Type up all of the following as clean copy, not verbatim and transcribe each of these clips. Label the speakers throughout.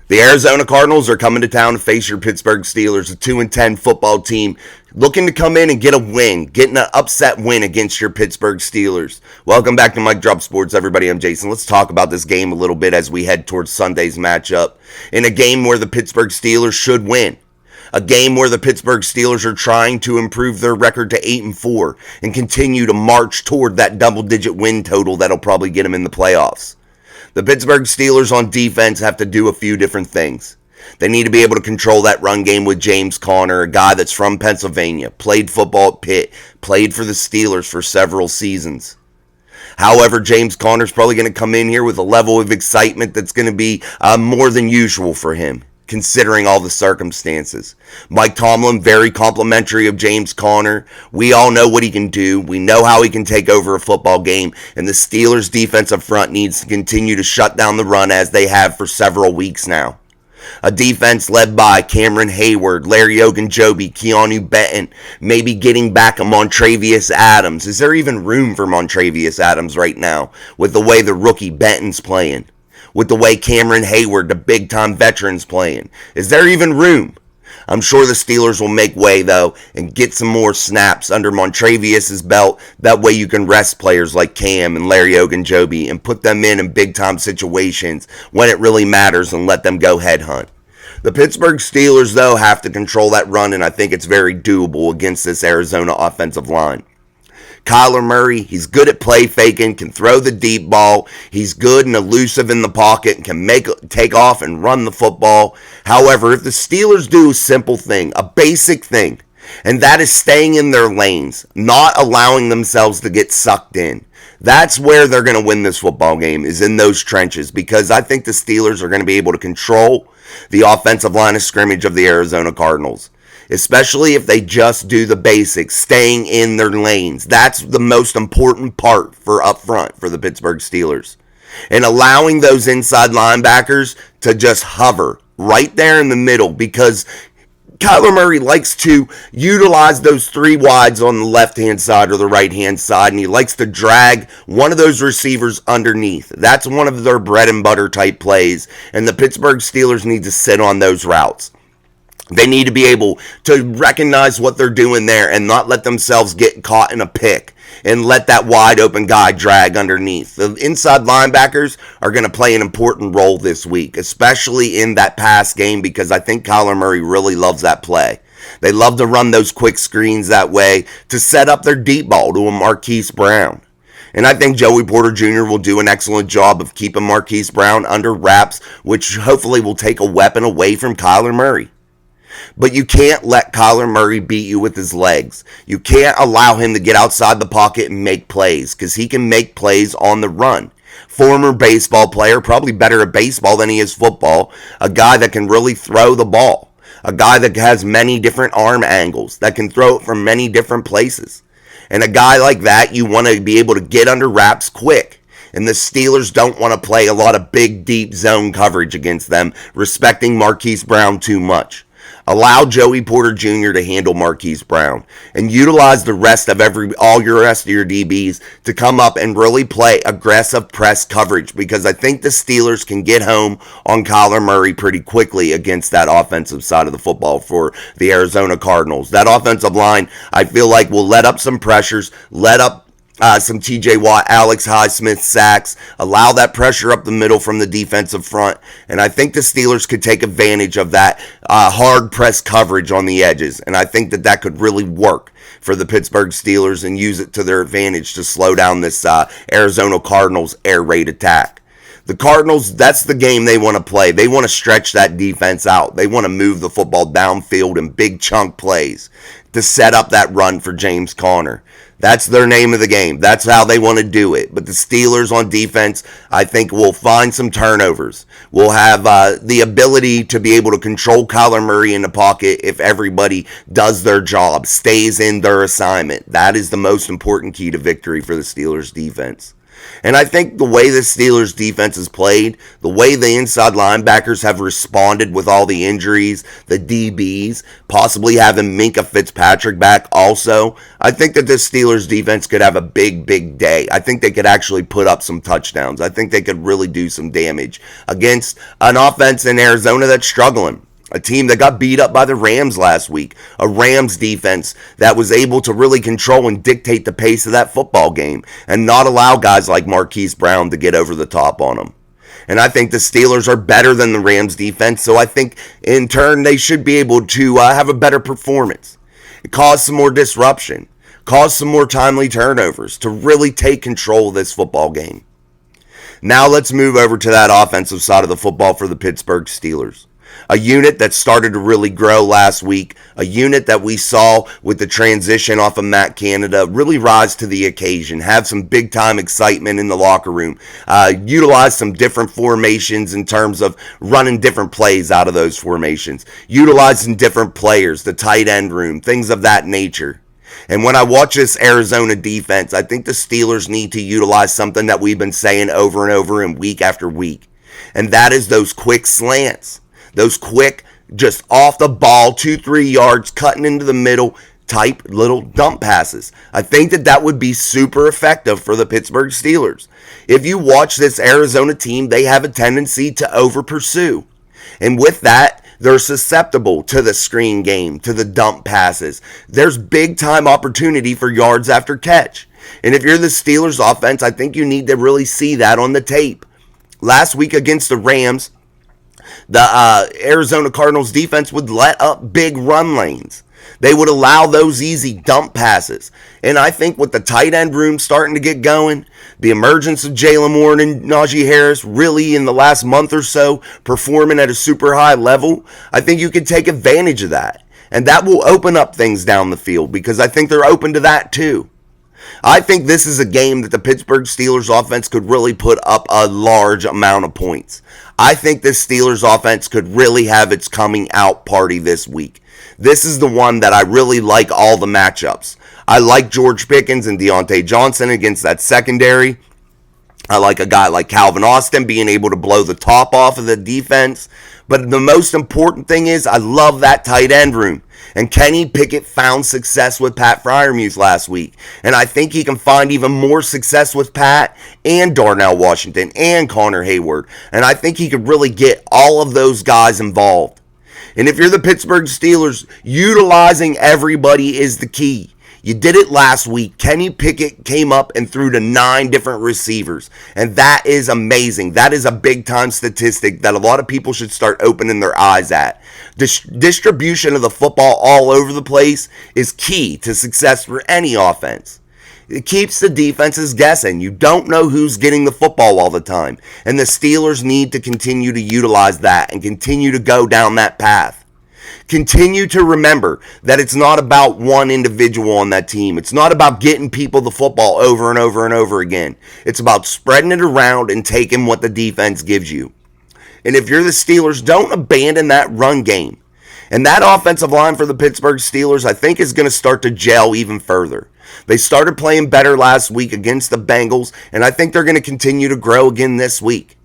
Speaker 1: The Arizona Cardinals are coming to town to face your Pittsburgh Steelers, a 2-10 football team looking to come in and get a win, getting an upset win against your Pittsburgh Steelers. Welcome back to Mike Drop Sports, everybody. I'm Jason. Let's talk about this game a little bit as we head towards Sunday's matchup. In a game where the Pittsburgh Steelers should win. A game where the Pittsburgh Steelers are trying to improve their record to 8-4 and continue to march toward that double-digit win total that'll probably get them in the playoffs. The Pittsburgh Steelers on defense have to do a few different things. They need to be able to control that run game with James Conner, a guy that's from Pennsylvania, played football at Pitt, played for the Steelers for several seasons. However, James Conner's probably going to come in here with a level of excitement that's going to be more than usual for him, considering all the circumstances. Mike Tomlin, very complimentary of James Conner. We all know what he can do. We know how he can take over a football game, and the Steelers' defensive front needs to continue to shut down the run as they have for several weeks now. A defense led by Cameron Hayward, Larry Ogunjobi, Keanu Benton, maybe getting back a Montravius Adams. Is there even room for Montravius Adams right now with the way the rookie Benton's playing? With the way Cameron Hayward, the big-time veteran's playing? Is there even room? I'm sure the Steelers will make way, though, and get some more snaps under Montravius' belt. That way you can rest players like Cam and Larry Ogunjobi and put them in big-time situations when it really matters and let them go headhunt. The Pittsburgh Steelers, though, have to control that run, and I think it's very doable against this Arizona offensive line. Kyler Murray, he's good at play faking, can throw the deep ball. He's good and elusive in the pocket and can take off and run the football. However, if the Steelers do a simple thing, a basic thing, and that is staying in their lanes, not allowing themselves to get sucked in, that's where they're going to win this football game, is in those trenches, because I think the Steelers are going to be able to control the offensive line of scrimmage of the Arizona Cardinals. Especially if they just do the basics, staying in their lanes. That's the most important part for up front for the Pittsburgh Steelers. And allowing those inside linebackers to just hover right there in the middle, because Kyler Murray likes to utilize those three wides on the left-hand side or the right-hand side, and he likes to drag one of those receivers underneath. That's one of their bread and butter type plays, and the Pittsburgh Steelers need to sit on those routes. They need to be able to recognize what they're doing there and not let themselves get caught in a pick and let that wide open guy drag underneath. The inside linebackers are going to play an important role this week, especially in that pass game, because I think Kyler Murray really loves that play. They love to run those quick screens that way to set up their deep ball to a Marquise Brown. And I think Joey Porter Jr. will do an excellent job of keeping Marquise Brown under wraps, which hopefully will take a weapon away from Kyler Murray. But you can't let Kyler Murray beat you with his legs. You can't allow him to get outside the pocket and make plays, because he can make plays on the run. Former baseball player, probably better at baseball than he is football. A guy that can really throw the ball. A guy that has many different arm angles, that can throw it from many different places. And a guy like that, you want to be able to get under wraps quick. And the Steelers don't want to play a lot of big, deep zone coverage against them, respecting Marquise Brown too much. Allow Joey Porter Jr. to handle Marquise Brown and utilize the rest of all your rest of your DBs to come up and really play aggressive press coverage, because I think the Steelers can get home on Kyler Murray pretty quickly against that offensive side of the football for the Arizona Cardinals. That offensive line, I feel like, will let up some pressures, let up some TJ Watt, Alex Highsmith sacks, allow that pressure up the middle from the defensive front, and I think the Steelers could take advantage of that hard press coverage on the edges, and I think that could really work for the Pittsburgh Steelers and use it to their advantage to slow down this Arizona Cardinals air raid attack. The Cardinals, that's the game they want to play. They want to stretch that defense out. They want to move the football downfield in big chunk plays to set up that run for James Conner. That's their name of the game. That's how they want to do it. But the Steelers on defense, I think, will find some turnovers. Will have the ability to be able to control Kyler Murray in the pocket if everybody does their job, stays in their assignment. That is the most important key to victory for the Steelers defense. And I think the way the Steelers defense has played, the way the inside linebackers have responded with all the injuries, the DBs, possibly having Minka Fitzpatrick back also, I think that the Steelers defense could have a big, big day. I think they could actually put up some touchdowns. I think they could really do some damage against an offense in Arizona that's struggling. A team that got beat up by the Rams last week. A Rams defense that was able to really control and dictate the pace of that football game and not allow guys like Marquise Brown to get over the top on them. And I think the Steelers are better than the Rams defense, so I think in turn they should be able to have a better performance. Cause some more disruption. Cause some more timely turnovers to really take control of this football game. Now let's move over to that offensive side of the football for the Pittsburgh Steelers. A unit that started to really grow last week, a unit that we saw with the transition off of Matt Canada really rise to the occasion, have some big time excitement in the locker room, utilize some different formations in terms of running different plays out of those formations, utilizing different players, the tight end room, things of that nature. And when I watch this Arizona defense, I think the Steelers need to utilize something that we've been saying over and over and week after week, and that is those quick slants. Those quick, just off the ball, 2-3 yards, cutting into the middle type little dump passes. I think that would be super effective for the Pittsburgh Steelers. If you watch this Arizona team, they have a tendency to over pursue. And with that, they're susceptible to the screen game, to the dump passes. There's big time opportunity for yards after catch. And if you're the Steelers offense, I think you need to really see that on the tape. Last week against the Rams, the Arizona Cardinals defense would let up big run lanes. They would allow those easy dump passes. And I think with the tight end room starting to get going, the emergence of Jalen Warren and Najee Harris really in the last month or so performing at a super high level, I think you can take advantage of that. And that will open up things down the field because I think they're open to that too. I think this is a game that the Pittsburgh Steelers offense could really put up a large amount of points. I think this Steelers offense could really have its coming out party this week. This is the one that I really like all the matchups. I like George Pickens and Deontay Johnson against that secondary. I like a guy like Calvin Austin being able to blow the top off of the defense. But the most important thing is I love that tight end room. And Kenny Pickett found success with Pat Freiermuth last week. And I think he can find even more success with Pat and Darnell Washington and Connor Hayward. And I think he could really get all of those guys involved. And if you're the Pittsburgh Steelers, utilizing everybody is the key. You did it last week. Kenny Pickett came up and threw to 9 different receivers. And that is amazing. That is a big-time statistic that a lot of people should start opening their eyes at. Distribution of the football all over the place is key to success for any offense. It keeps the defenses guessing. You don't know who's getting the football all the time. And the Steelers need to continue to utilize that and continue to go down that path. Continue to remember that it's not about one individual on that team. It's not about getting people the football over and over and over again. It's about spreading it around and taking what the defense gives you. And if you're the Steelers, don't abandon that run game. And that offensive line for the Pittsburgh Steelers, I think, is going to start to gel even further. They started playing better last week against the Bengals, and I think they're going to continue to grow again this week.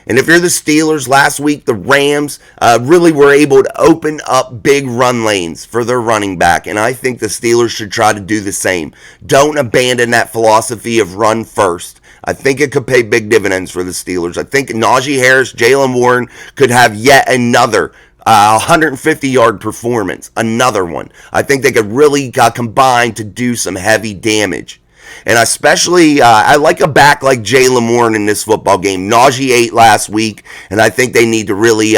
Speaker 1: And if you're the Steelers, last week the Rams really were able to open up big run lanes for their running back. And I think the Steelers should try to do the same. Don't abandon that philosophy of run first. I think it could pay big dividends for the Steelers. I think Najee Harris, Jalen Warren could have yet another 150-yard performance. Another one. I think they could really combine to do some heavy damage. And especially, I like a back like Jalen Warren in this football game. Najee ate last week, and I think they need to really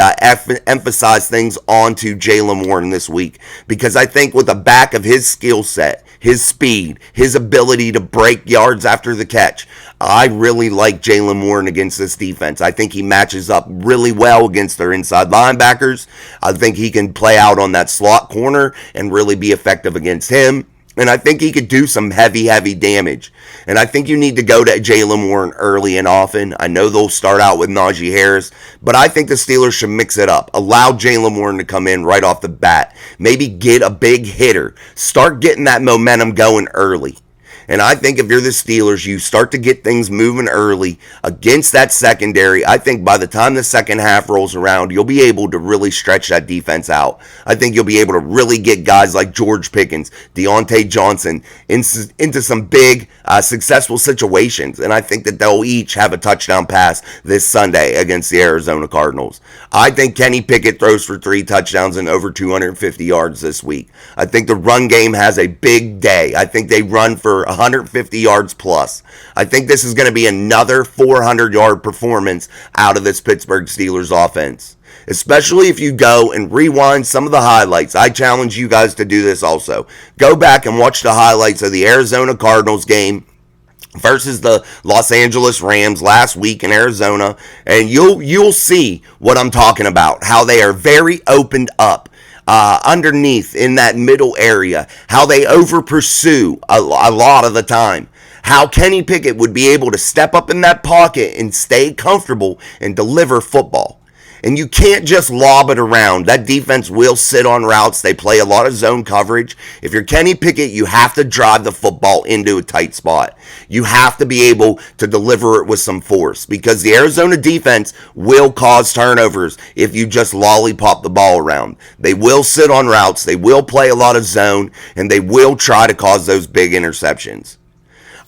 Speaker 1: emphasize things onto Jalen Warren this week. Because I think with a back of his skill set, his speed, his ability to break yards after the catch, I really like Jalen Warren against this defense. I think he matches up really well against their inside linebackers. I think he can play out on that slot corner and really be effective against him. And I think he could do some heavy damage. And I think you need to go to Jalen Warren early and often. I know they'll start out with Najee Harris, but I think the Steelers should mix it up. Allow Jalen Warren to come in right off the bat. Maybe get a big hitter. Start getting that momentum going early. And I think if you're the Steelers, you start to get things moving early against that secondary. I think by the time the second half rolls around, you'll be able to really stretch that defense out. I think you'll be able to really get guys like George Pickens, Deontay Johnson into some big, successful situations. And I think that they'll each have a touchdown pass this Sunday against the Arizona Cardinals. I think Kenny Pickett throws for 3 touchdowns and over 250 yards this week. I think the run game has a big day. I think they run for 150 yards plus. I think this is going to be another 400-yard performance out of this Pittsburgh Steelers offense. Especially if you go and rewind some of the highlights. I challenge you guys to do this also. Go back and watch the highlights of the Arizona Cardinals game versus the Los Angeles Rams last week in Arizona, and you'll see what I'm talking about. How they are very opened up underneath in that middle area. How they over pursue a lot of the time. How Kenny Pickett would be able to step up in that pocket and stay comfortable and deliver football. And you can't just lob it around. That defense will sit on routes. They play a lot of zone coverage. If you're Kenny Pickett, you have to drive the football into a tight spot. You have to be able to deliver it with some force because the Arizona defense will cause turnovers if you just lollipop the ball around. They will sit on routes. They will play a lot of zone, and they will try to cause those big interceptions.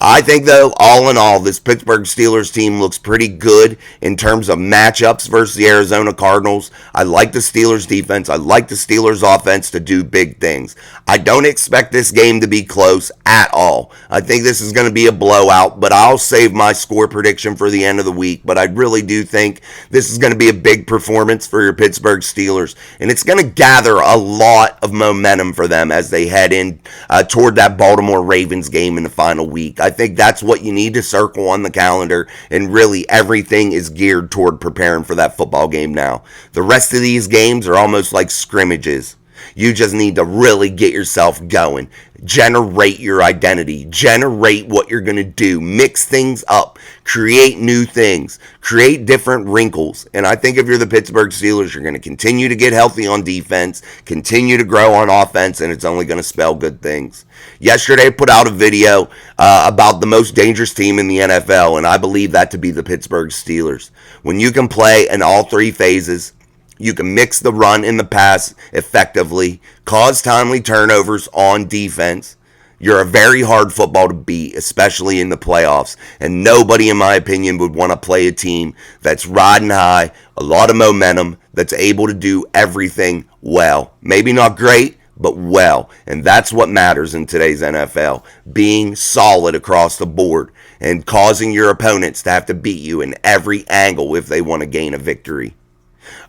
Speaker 1: I think, though, all in all, this Pittsburgh Steelers team looks pretty good in terms of matchups versus the Arizona Cardinals. I like the Steelers defense. I like the Steelers offense to do big things. I don't expect this game to be close at all. I think this is going to be a blowout, but I'll save my score prediction for the end of the week. But I really do think this is going to be a big performance for your Pittsburgh Steelers, and it's going to gather a lot of momentum for them as they head in toward that Baltimore Ravens game in the final week. I think that's what you need to circle on the calendar, and really everything is geared toward preparing for that football game now. The rest of these games are almost like scrimmages. You just need to really get yourself going. Generate your identity. Generate what you're going to do. Mix things up. Create new things. Create different wrinkles. And I think if you're the Pittsburgh Steelers, you're going to continue to get healthy on defense, continue to grow on offense, and it's only going to spell good things. Yesterday, I put out a video about the most dangerous team in the NFL, and I believe that to be the Pittsburgh Steelers. When you can play in all 3 phases, you can mix the run and the pass effectively, cause timely turnovers on defense. You're a very hard football to beat, especially in the playoffs. And nobody, in my opinion, would want to play a team that's riding high, a lot of momentum, that's able to do everything well. Maybe not great, but well. And that's what matters in today's NFL. Being solid across the board and causing your opponents to have to beat you in every angle if they want to gain a victory.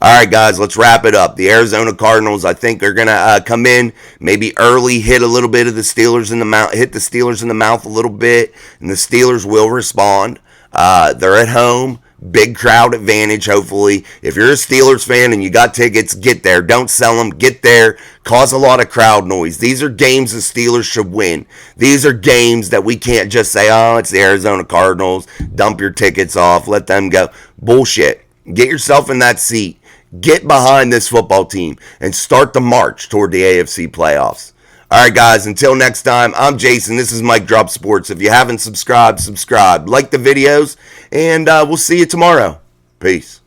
Speaker 1: All right, guys, let's wrap it up. The Arizona Cardinals, I think, are going to come in maybe early, hit a little bit of the Steelers in the mouth, hit the Steelers in the mouth a little bit, and the Steelers will respond. They're at home, big crowd advantage, hopefully. If you're a Steelers fan and you got tickets, get there. Don't sell them. Get there. Cause a lot of crowd noise. These are games the Steelers should win. These are games that we can't just say, oh, it's the Arizona Cardinals. Dump your tickets off. Let them go. Bullshit. Get yourself in that seat. Get behind this football team and start the march toward the AFC playoffs. All right, guys, until next time, I'm Jason. This is Mike Drop Sports. If you haven't subscribed, subscribe. Like the videos, and we'll see you tomorrow. Peace.